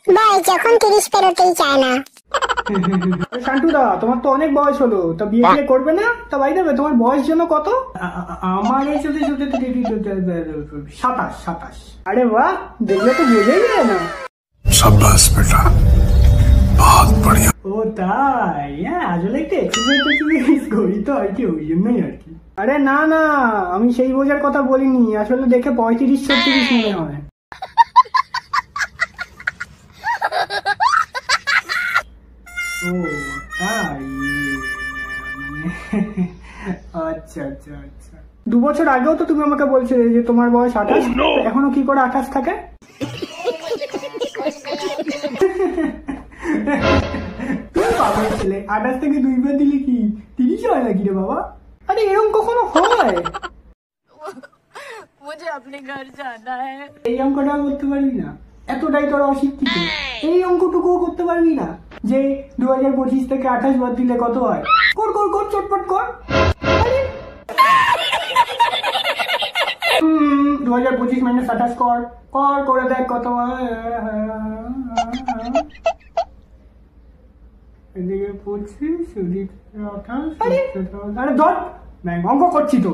বয়স যখন 30 পেরোতেই চায় না। শান্টুদা, তোমার তো অনেক বয়স হলো, তা বিয়ে করবে না? তা ভাই দেবে, তোমার বয়স যেন কত? আমার এই 27। আরে বাহ, দেখলে তো বোঝাই যায় না। शाबाश बेटा, बहुत बढ़िया। ও তাই? হ্যাঁ, আসলে একটু এক্সারসাইজ করি তো আর কি, ওই জন্যই আর কি। আরে না না, আমি সেই বোঝার কথা বলিনি, আসলে দেখে 35-36 মনে হয়। ও তাই, মানে আচ্ছা আচ্ছা আচ্ছা। 2 বছর আগেও তো তুমি আমাকে বলছিলে যে তোমার বয়স 28, এখনো কি করে 28 থাকে? পাগল ছেলে, 28 থেকে 2 বার দিলে কি 30 হয় নাকি রে বাবা? আরে এরকম কখনো হয়? मुझे अपने घर जाना है। এই অঙ্কটাও করতে পারবি না? এতটাই তোরা অশিক্ষিত, এই অঙ্কটুকুও করতে পারবি না যে 2025 থেকে 28 বাদ দিলে কত হয়? কর কর কর, চটপট কর। 2025 মাইনাস 28 কর, করে দেখ কত হয়। এদিকে 25, এদিকে 28। আরে ধর, অঙ্ক করছি তো।